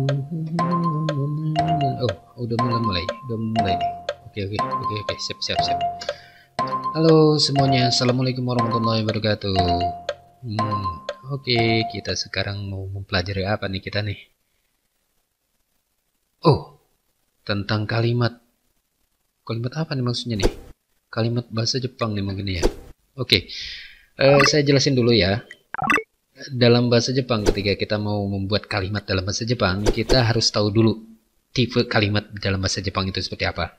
Oh, udah mulai. Udah mulai nih. Oke. Siap. Halo semuanya, assalamualaikum warahmatullahi wabarakatuh. Oke, kita sekarang mau mempelajari apa nih kita nih? Oh, tentang kalimat. Kalimat apa nih maksudnya nih? Kalimat bahasa Jepang nih mungkin ya. Oke, saya jelasin dulu ya. Dalam bahasa Jepang, ketika kita mau membuat kalimat dalam bahasa Jepang, kita harus tahu dulu tipe kalimat dalam bahasa Jepang itu seperti apa.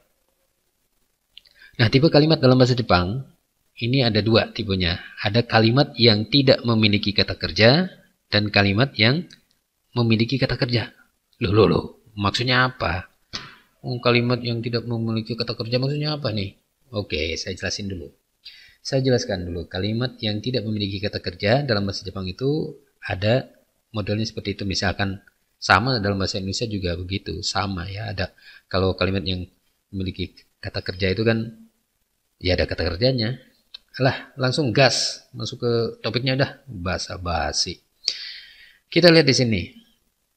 Nah, tipe kalimat dalam bahasa Jepang ini ada dua tipenya. Ada kalimat yang tidak memiliki kata kerja dan kalimat yang memiliki kata kerja. Loh, maksudnya apa? Kalimat yang tidak memiliki kata kerja maksudnya apa nih? Oke, saya jelasin dulu. Saya jelaskan dulu. Kalimat yang tidak memiliki kata kerja dalam bahasa Jepang itu ada modelnya seperti itu. Misalkan sama dalam bahasa Indonesia juga begitu, sama ya. Ada kalau kalimat yang memiliki kata kerja itu kan ya ada kata kerjanya. Langsung gas masuk ke topiknya dah, basa-basi. Kita lihat di sini.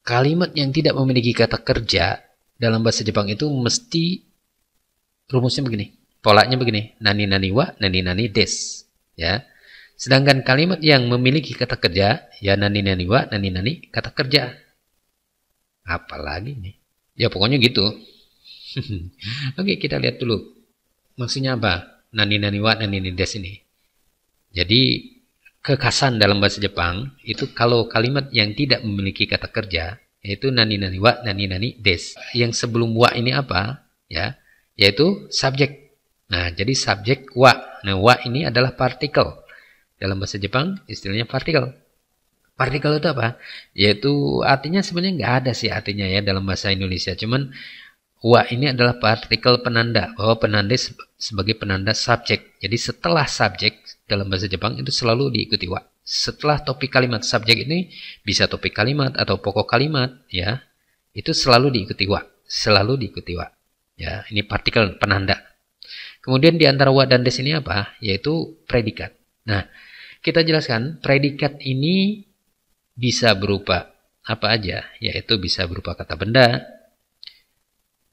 Kalimat yang tidak memiliki kata kerja dalam bahasa Jepang itu mesti rumusnya begini. Polanya begini. Nani nani wa, nani des. Ya. Sedangkan kalimat yang memiliki kata kerja, ya nani nani wa, nani kata kerja. Apalagi nih? Ya pokoknya gitu. Oke, kita lihat dulu. Maksudnya apa? Nani wa, nani des ini. Jadi kekhasan dalam bahasa Jepang itu kalau kalimat yang tidak memiliki kata kerja yaitu nani wa, nani des. Yang sebelum wa ini apa? Ya, yaitu subjek. Nah, jadi subjek wa. Nah, wa ini adalah partikel. Dalam bahasa Jepang istilahnya partikel. Partikel itu apa? Yaitu artinya sebenarnya nggak ada sih artinya ya dalam bahasa Indonesia. Cuman wa ini adalah partikel penanda. Bahwa penanda sebagai penanda subjek. Jadi setelah subjek dalam bahasa Jepang itu selalu diikuti wa. Setelah topik kalimat subjek ini bisa topik kalimat atau pokok kalimat ya. Itu selalu diikuti wa. Selalu diikuti wa. Ya, ini partikel penanda. Kemudian di antara wa dan des ini apa? Yaitu predikat. Nah, kita jelaskan predikat ini bisa berupa apa aja? Yaitu bisa berupa kata benda,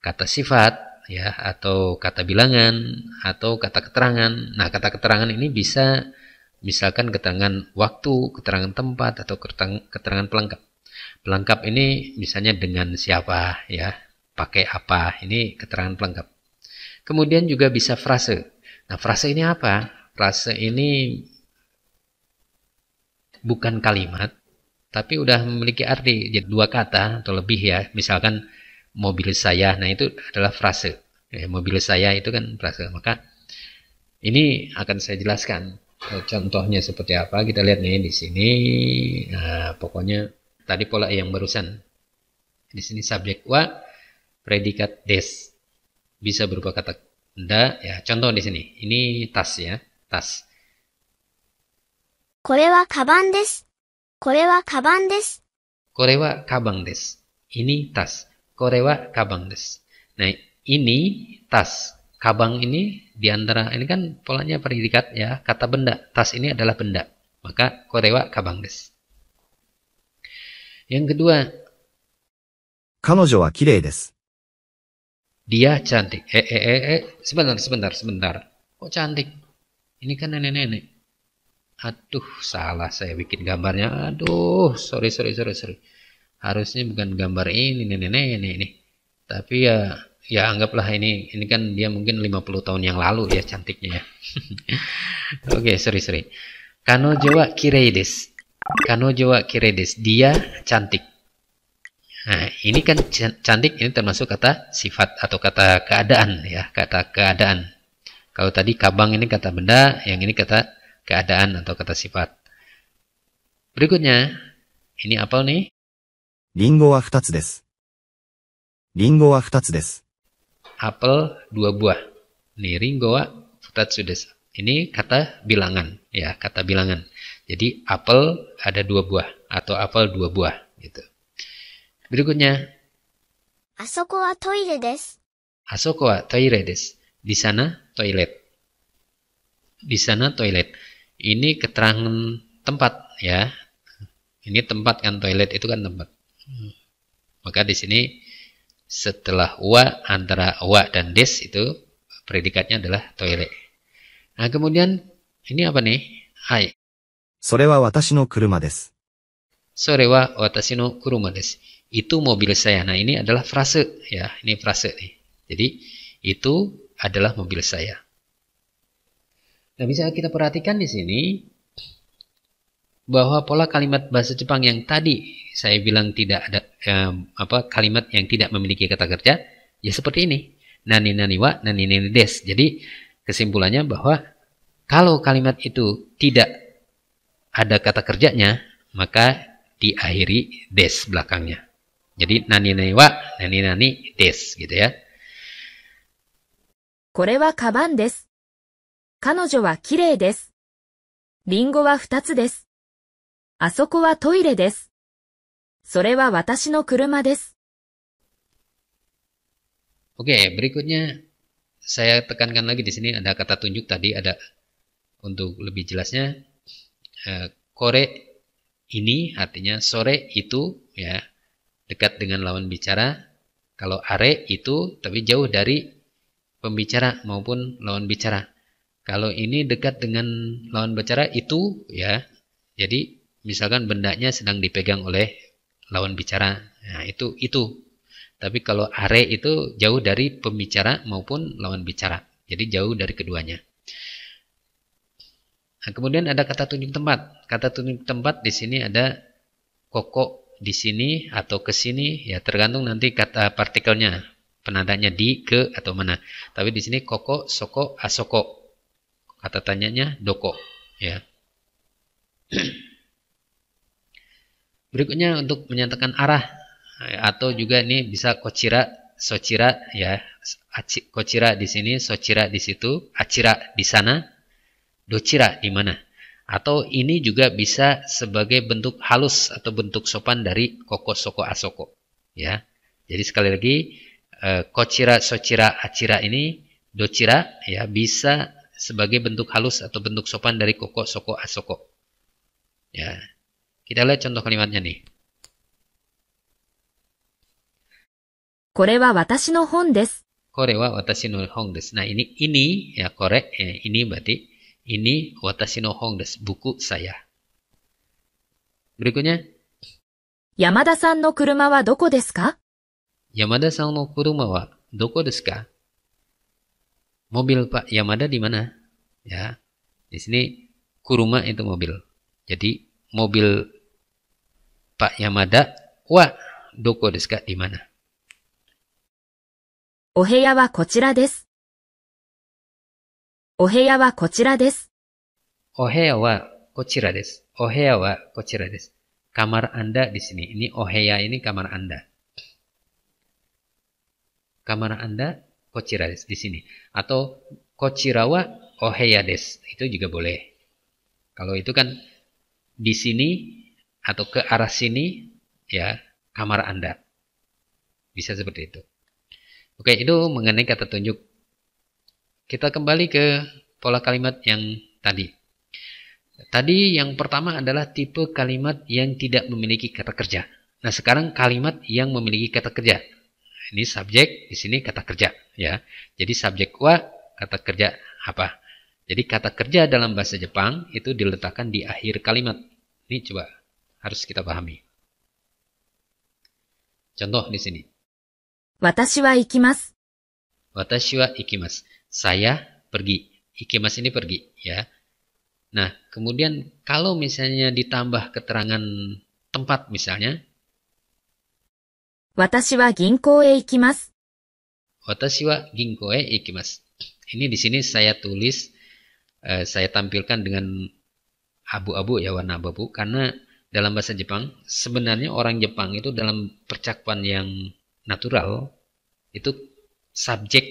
kata sifat, ya, atau kata bilangan, atau kata keterangan. Nah, kata keterangan ini bisa misalkan keterangan waktu, keterangan tempat, atau keterangan pelengkap. Pelengkap ini misalnya dengan siapa, ya, pakai apa. Ini keterangan pelengkap. Kemudian juga bisa frase. Nah, frase ini apa? Frase ini bukan kalimat, tapi udah memiliki arti. Jadi dua kata atau lebih ya. Misalkan mobil saya, nah itu adalah frase. Mobil saya itu kan frase. Maka ini akan saya jelaskan. Contohnya seperti apa? Kita lihat nih di sini. Nah, pokoknya tadi pola yang barusan. Di sini subjek wa, predikat des. Bisa berupa kata benda ya. Contoh di sini. Ini tas ya, tas. これはカバンです。これはカバンです。これはカバンです. Ini tas. これはカバンです. Nah, ini tas. Kabang ini diantara ini kan polanya predikat ya, kata benda. Tas ini adalah benda. Maka これはカバンです. Yang kedua, 彼女は綺麗です。 dia cantik. Sebentar. Kok cantik? Ini kan nenek-nenek. Aduh, salah saya bikin gambarnya. Aduh, sorry. Harusnya bukan gambar ini nenek-nenek ini. Tapi ya anggaplah ini kan dia mungkin 50 tahun yang lalu ya cantiknya ya. Oke, sorry. Kanojo wa kirei desu. Kanojo wa kirei desu. Dia cantik. Nah, ini kan cantik ini termasuk kata sifat atau kata keadaan ya, kata keadaan. Kalau tadi kabang ini kata benda, yang ini kata keadaan atau kata sifat. Berikutnya, ini apel nih. リンゴは2つです。リンゴは2つです。 Apel 2 buah. Nih, ringo wa futatsu desu. Ini kata bilangan ya, kata bilangan. Jadi apel ada 2 buah atau apel 2 buah gitu. Berikutnya. あそこはトイレです。 Asoko wa toire desu. Di sana toilet. Di sana toilet. Ini keterangan tempat ya. Ini tempat kan, toilet itu kan tempat. Maka di sini setelah wa, antara wa dan des itu predikatnya adalah toilet. Nah, kemudian ini apa nih? Hai. それは私の車です。Sore wa watashi no kuruma desu. Itu mobil saya. Nah, ini adalah frase ya. Ini frase nih. Jadi itu adalah mobil saya. Nah, bisa kita perhatikan di sini bahwa pola kalimat bahasa Jepang yang tadi saya bilang tidak ada kalimat yang tidak memiliki kata kerja, ya seperti ini. Nani nani wa, nani nani des. Jadi kesimpulannya bahwa kalau kalimat itu tidak ada kata kerjanya, maka diakhiri des belakangnya. Jadi nani nani wa, nani nani des gitu ya. これはカバンです。彼女は綺麗です。リンゴは2つです。あそこはトイレです。それは私の車です。 Oke, berikutnya saya tekankan lagi di sini ada kata tunjuk tadi, ada untuk lebih jelasnya kore ini artinya sore itu ya, dekat dengan lawan bicara. Kalau are itu tapi jauh dari pembicara maupun lawan bicara. Kalau ini dekat dengan lawan bicara itu ya. Jadi misalkan bendanya sedang dipegang oleh lawan bicara. Nah, itu. Tapi kalau are itu jauh dari pembicara maupun lawan bicara. Jadi jauh dari keduanya. Nah, kemudian ada kata tunjuk tempat. Kata tunjuk tempat di sini ada koko di sini atau ke sini, ya tergantung nanti kata partikelnya, penandanya di, ke atau mana. Tapi di sini koko, soko, asoko. Kata tanyanya doko, ya. Berikutnya untuk menyatakan arah atau juga ini bisa kochira, sochira, ya. Kochira di sini, sochira di situ, achira di sana. Docira di mana? Atau ini juga bisa sebagai bentuk halus atau bentuk sopan dari koko, soko, asoko. Ya. Jadi sekali lagi kochira, sochira, achira ini docira ya bisa sebagai bentuk halus atau bentuk sopan dari koko, soko, asoko. Ya. Kita lihat contoh kalimatnya nih. これは私の本です。 Kore wa watashi no hong desu. Nah, ini ya kore ya, ini berarti ini watashi no hong desu, buku saya. Berikutnya, 山田さんの車はどこですか? Yamada-san no kuruma wa doko desu ka? Mobil Pak Yamada di mana? Ya. Di sini kuruma itu mobil. Jadi mobil Pak Yamada wa doko desu ka di mana? お部屋はこちらです。お部屋はこちらです。 Oheya wa kochira desu. Oheya wa kochira desu. Kamar Anda di sini. Ini oheya ini kamar Anda. Kamar Anda kochira desu di sini. Atau kochira wa oheya desu. Itu juga boleh. Kalau itu kan di sini atau ke arah sini ya kamar Anda. Bisa seperti itu. Oke, itu mengenai kata tunjuk. Kita kembali ke pola kalimat yang tadi. Tadi yang pertama adalah tipe kalimat yang tidak memiliki kata kerja. Nah, sekarang kalimat yang memiliki kata kerja. Ini subjek, di sini kata kerja, ya. Jadi subjek wa, kata kerja apa? Jadi kata kerja dalam bahasa Jepang itu diletakkan di akhir kalimat. Ini coba harus kita pahami. Contoh di sini. 私は行きます。 Watashi wa ikimasu. Saya pergi. Ikimasu ini pergi, ya. Nah, kemudian kalau misalnya ditambah keterangan tempat misalnya. 私は銀行へ行きます。 Watashi wa ginko e ikimasu. Ini di sini saya tulis, saya tampilkan dengan abu-abu ya, warna abu-abu. Karena dalam bahasa Jepang, sebenarnya orang Jepang itu dalam percakapan yang natural, itu subjek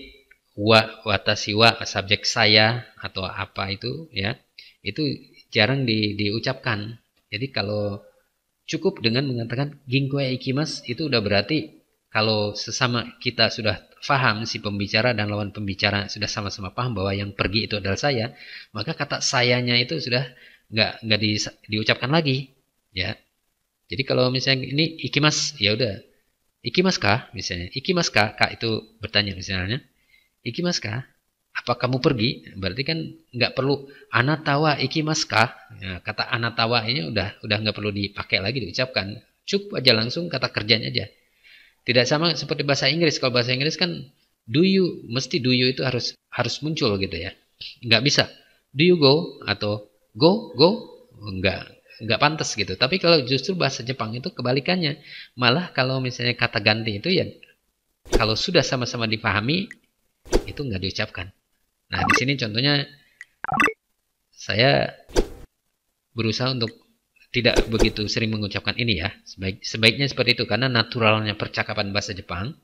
wa, watashi wa, subjek saya atau apa itu ya, itu jarang diucapkan. Jadi kalau cukup dengan mengatakan ginko e ikimasu, itu udah berarti kalau sesama kita sudah paham, si pembicara dan lawan pembicara sudah sama-sama paham bahwa yang pergi itu adalah saya, maka kata sayanya itu sudah nggak diucapkan lagi ya. Jadi kalau misalnya ini ikimasu, ya udah Ikimasu ka? Misalnya, ikimasu ka? Kak itu bertanya misalnya. Ikimasu ka? Apa kamu pergi? Berarti kan nggak perlu anatawa ikimasu ka? Ya, kata anatawa ini udah nggak perlu dipakai lagi diucapkan. Cukup aja langsung kata kerjanya aja. Tidak sama seperti bahasa Inggris. Kalau bahasa Inggris kan do you, mesti do you itu harus muncul gitu ya. Nggak bisa. Do you go? Atau go? Nggak pantas gitu. Tapi kalau justru bahasa Jepang itu kebalikannya. Malah kalau misalnya kata ganti itu ya, kalau sudah sama-sama dipahami, itu nggak diucapkan. Nah, di sini contohnya saya berusaha untuk tidak begitu sering mengucapkan ini ya. Sebaiknya seperti itu karena naturalnya percakapan bahasa Jepang,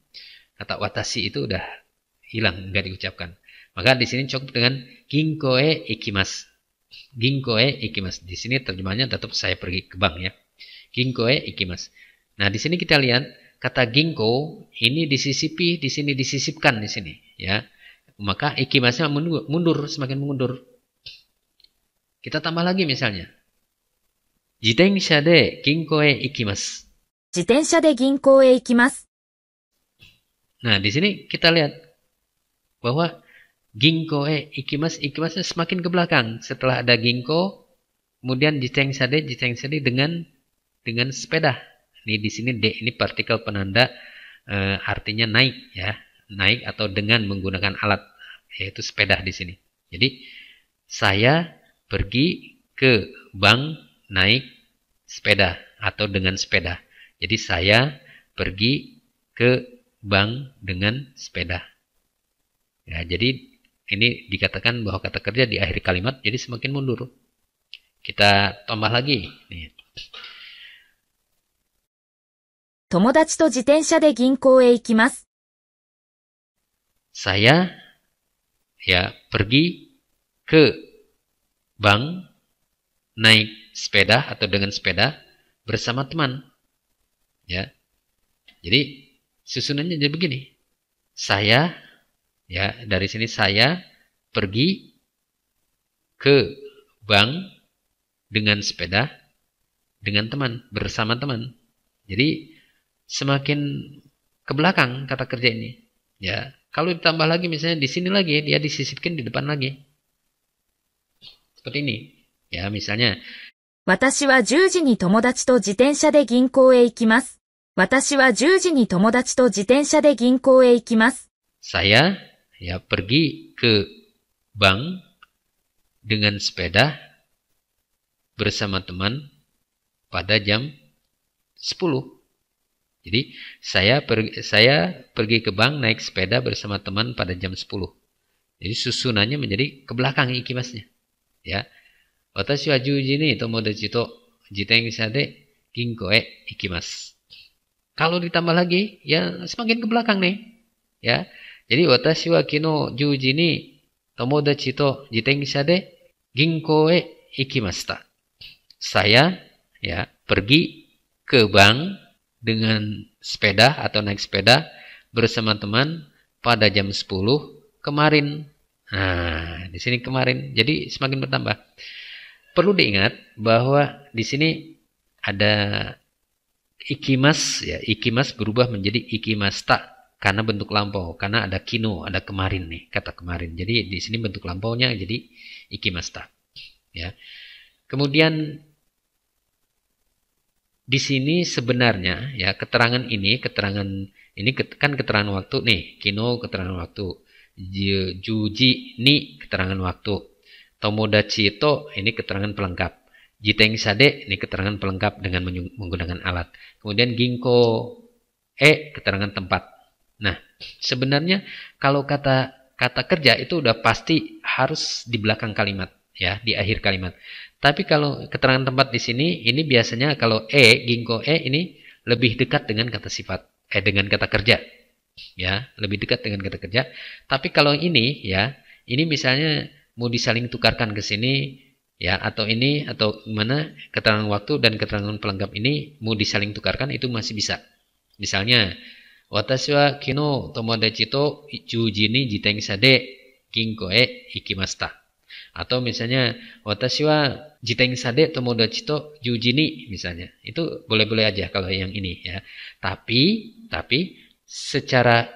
kata watashi itu udah hilang, nggak diucapkan. Maka di sini cukup dengan ginko e ikimasu. Ginko e ikimasu. Di sini terjemahnya tetap saya pergi ke bank ya. Ginko e ikimasu. Nah, di sini kita lihat kata ginko ini disisipi, di sini disisipkan di sini ya. Maka ikimasnya mundur, semakin mundur. Kita tambah lagi misalnya. Jitensha de ginko e ikimasu. 自転車で銀行へ行きます。 Nah, di sini kita lihat bahwa ginko e ikimasu, ikimasnya semakin ke belakang. Setelah ada ginko, kemudian jitensha de dengan sepeda. Ini di sini de ini partikel penanda artinya naik ya. Naik atau dengan menggunakan alat, yaitu sepeda di sini. Jadi saya pergi ke bank naik sepeda atau dengan sepeda. Jadi saya pergi ke bank dengan sepeda. Ya, jadi ini dikatakan bahwa kata kerja di akhir kalimat jadi semakin mundur. Kita tambah lagi. Nih. 友達と自転車で銀行へ行きます。 Saya ya pergi ke bank naik sepeda atau dengan sepeda bersama teman. Ya. Jadi susunannya jadi begini. Saya ya dari sini saya pergi ke bank dengan sepeda dengan teman, bersama teman. Jadi semakin ke belakang kata kerja ini. Ya. Kalau ditambah lagi misalnya di sini lagi, dia disisipkan di depan lagi. Seperti ini. Ya, misalnya. 私は10時に友達と自転車で銀行へ行きます。私は10時に友達と自転車で銀行へ行きます。 Saya ya pergi ke bank dengan sepeda bersama teman pada jam 10. Jadi saya pergi ke bank naik sepeda bersama teman pada jam 10. Jadi susunannya menjadi ke belakang ikimasnya. Ya. Watashi wa 10時に友達と自転車で銀行へ行きます. Kalau ditambah lagi ya semakin ke belakang nih. Ya. Jadi watashi wa kino 10時に友達と自転車で銀行へ行きました. Saya ya pergi ke bank dengan sepeda atau naik sepeda bersama teman pada jam 10 kemarin. Nah, di sini kemarin. Jadi semakin bertambah. Perlu diingat bahwa di sini ada ikimas ya. Ikimas berubah menjadi ikimasta karena bentuk lampau, karena ada kino, ada kemarin nih, kata kemarin. Jadi di sini bentuk lampaunya jadi ikimasta. Ya. Kemudian di sini sebenarnya ya keterangan ini kan keterangan waktu nih, kino keterangan waktu, juji ni keterangan waktu, tomodachi to ini keterangan pelengkap, jitensha de ini keterangan pelengkap dengan menggunakan alat, kemudian ginko keterangan tempat. Nah sebenarnya kalau kata kerja itu udah pasti harus di belakang kalimat ya, di akhir kalimat. Tapi kalau keterangan tempat di sini, ini biasanya kalau ginko ini lebih dekat dengan kata sifat, dengan kata kerja. Ya, lebih dekat dengan kata kerja. Tapi kalau ini, ya, ini misalnya mau disaling tukarkan ke sini, ya, atau ini, atau mana, keterangan waktu dan keterangan pelengkap ini mau disaling tukarkan, itu masih bisa. Misalnya, watashi wa kino tomodachi to 10時に自転車で銀行へ行きました. Atau misalnya watashi wa jitensa de tomodachi to yuji ni misalnya. Itu boleh-boleh aja kalau yang ini ya. Tapi secara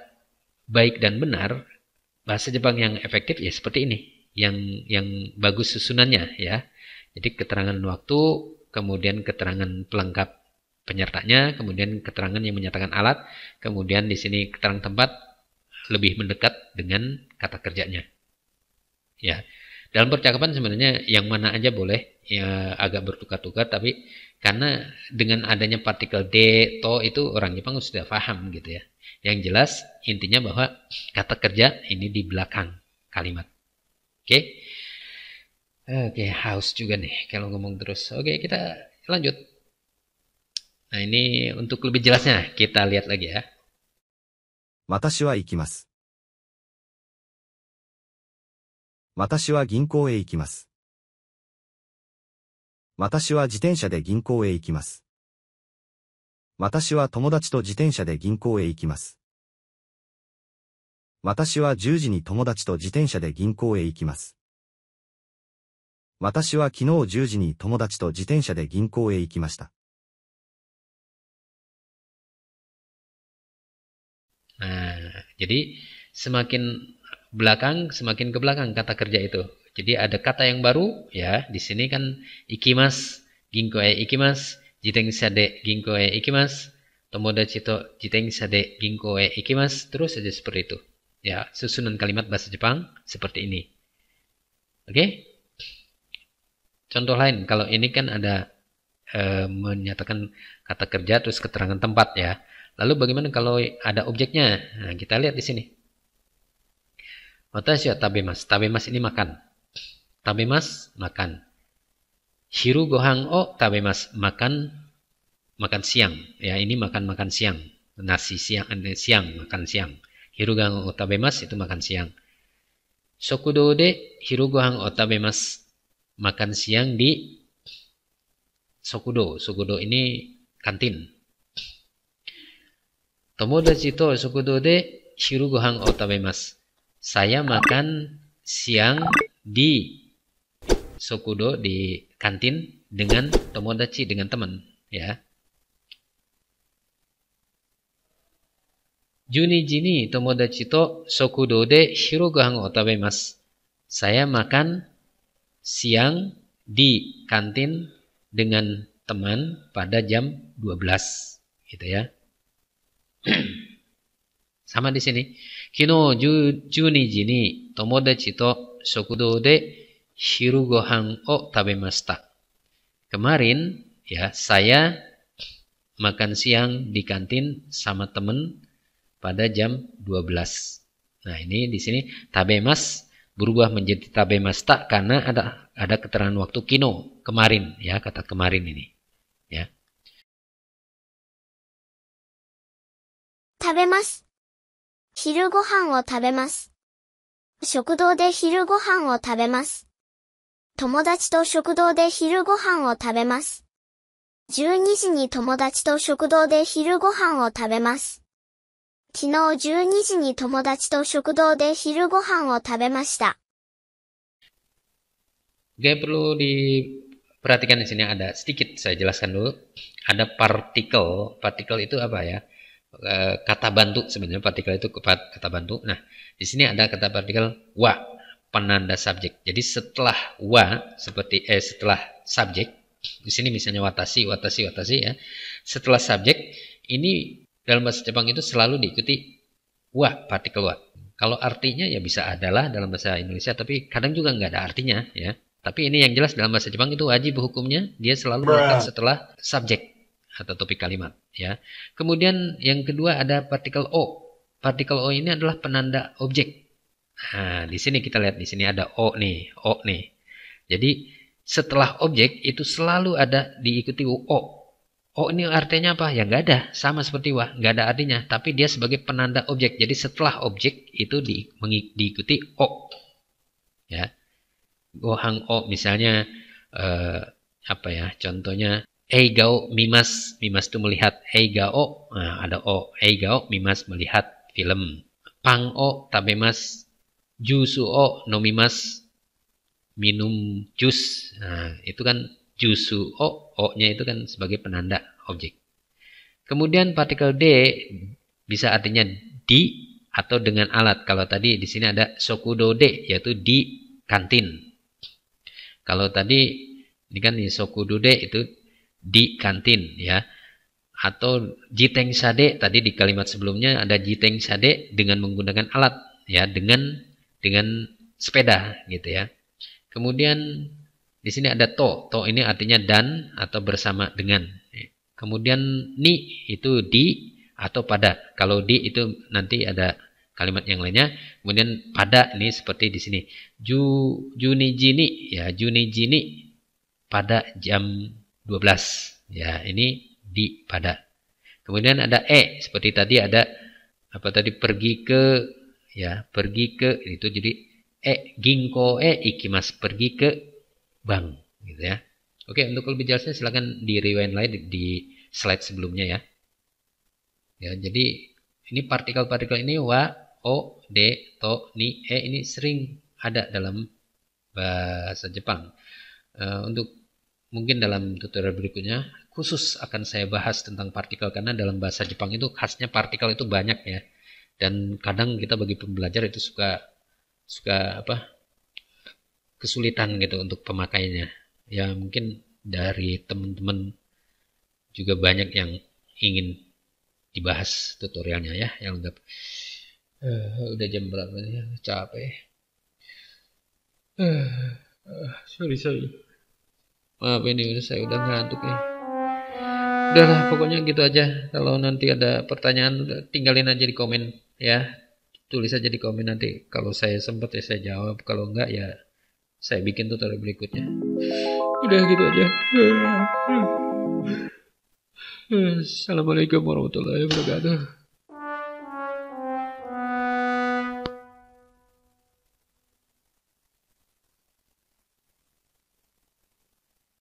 baik dan benar bahasa Jepang yang efektif ya seperti ini. Yang bagus susunannya ya. Jadi keterangan waktu, kemudian keterangan pelengkap penyertanya, kemudian keterangan yang menyatakan alat, kemudian di sini keterangan tempat lebih mendekat dengan kata kerjanya. Ya. Dalam percakapan sebenarnya yang mana aja boleh, ya agak bertukar-tukar, tapi karena dengan adanya partikel de, to itu orang Jepang sudah paham gitu ya. Yang jelas intinya bahwa kata kerja ini di belakang kalimat. Oke? Oke, haus juga nih kalau ngomong terus. Oke, kita lanjut. Nah, ini untuk lebih jelasnya kita lihat lagi ya. 私は行きます。私は銀行へ行きます。私は自転車で銀行へ行きます。私は友達と自転車で銀行へ行きます。私は10時に友達と自転車で銀行へ行きます。私は昨日10時に友達と自転車で銀行へ行きました。Nah, jadi semakin belakang, semakin ke belakang kata kerja itu. Jadi ada kata yang baru, ya. Di sini kan ikimas, ginko e ikimas, jitensa de ginko e ikimas, tomodachi to jitensa de ginko e ikimas, terus saja seperti itu. Ya, susunan kalimat bahasa Jepang seperti ini. Oke? Contoh lain, kalau ini kan ada menyatakan kata kerja terus keterangan tempat ya. Lalu bagaimana kalau ada objeknya? Nah, kita lihat di sini. Watashi wa tabemas. Tabemas ini makan. Tabemas makan. Hiru gohan o tabemas makan siang. Ya, ini makan siang. Nasi siang, makan siang. Hiru gohan o tabemas itu makan siang. Sokudo de hiru gohan o tabemas. Makan siang di sokudo. Sokudo ini kantin. Tomodachi to sokudo de hiru gohan o tabemasu. Saya makan siang di sokudo, di kantin dengan tomodachi, dengan teman, ya. Juniji ni tomodachi to sokudo de hiru gohan o tabemasu. Saya makan siang di kantin dengan teman pada jam 12, gitu ya. Sama di sini. Kino 12時に友達と食堂で昼ご飯を食べました. Kemarin ya saya makan siang di kantin sama teman pada jam 12. Nah, ini di sini tabemas berubah menjadi tabemasta karena ada keterangan waktu kino, kemarin ya, kata kemarin ini. Ya. 食べます。昼ご飯を食べます。食堂で昼ご飯を食べます。友達と食堂で昼ご飯を食べます。12時に友達と食堂で昼ご飯を食べます。昨日12時に友達と食堂で昼ご飯を食べました。Oke, perlu diperhatikan di sini ada sedikit saya jelaskan dulu. Ada partikel. Partikel itu apa ya? Kata bantu sebenarnya, partikel itu kata bantu. Nah, di sini ada kata partikel wa, penanda subjek. Jadi setelah wa setelah subjek, di sini misalnya watashi ya. Setelah subjek ini dalam bahasa Jepang itu selalu diikuti wa, partikel wa. Kalau artinya ya bisa adalah dalam bahasa Indonesia, tapi kadang juga nggak ada artinya ya. Tapi ini yang jelas dalam bahasa Jepang itu wajib hukumnya dia selalu melekat setelah subjek atau topik kalimat ya. Kemudian yang kedua ada partikel o. Partikel o ini adalah penanda objek. Nah, di sini kita lihat di sini ada o nih. Jadi setelah objek itu selalu ada diikuti o. O ini artinya apa? Ya nggak ada, sama seperti wa, nggak ada artinya, tapi dia sebagai penanda objek. Jadi setelah objek itu diikuti o. Ya. Gohang o misalnya apa ya? Contohnya Eigao mimas, mimas itu melihat. Eigao, nah ada o. Eigao mimas melihat film. Pang o tabemas, jusu o nomimas, minum jus. Nah, itu kan jusu o-nya itu kan sebagai penanda objek. Kemudian partikel D bisa artinya di atau dengan alat. Kalau tadi di sini ada sokudode, yaitu di kantin. Kalau tadi ini kan sokudode itu di kantin ya. Atau jiteng sade, tadi di kalimat sebelumnya ada jiteng sade dengan menggunakan alat ya, dengan sepeda gitu ya. Kemudian di sini ada to. To ini artinya dan atau bersama dengan. Kemudian ni itu di atau pada. Kalau di itu nanti ada kalimat yang lainnya. Kemudian pada ini seperti di sini. Juni jini ya, Juni jini pada jam 12. Ya, ini di pada. Kemudian ada seperti tadi ada apa tadi, pergi ke ya, pergi ke itu jadi ginko ikimasu, pergi ke bank gitu ya. Oke, untuk lebih jelasnya silakan di rewind lagi di slide sebelumnya ya. Ya, jadi ini partikel-partikel ini wa, o, de, to, ni, ini sering ada dalam bahasa Jepang. Untuk mungkin dalam tutorial berikutnya khusus akan saya bahas tentang partikel, karena dalam bahasa Jepang itu khasnya partikel itu banyak ya. Dan kadang kita bagi pembelajar itu suka apa, kesulitan gitu untuk pemakainya. Ya mungkin dari teman-teman juga banyak yang ingin dibahas tutorialnya ya, yang lengkap. Udah jam berapa ya? Capek. Sorry. Maaf ini saya udah ngantuk nih. Udahlah, pokoknya gitu aja. Kalau nanti ada pertanyaan tinggalin aja di komen ya. Tulis aja di komen, nanti kalau saya sempat ya saya jawab, kalau enggak ya saya bikin tutorial berikutnya. Udah gitu aja. Assalamualaikum warahmatullahi wabarakatuh.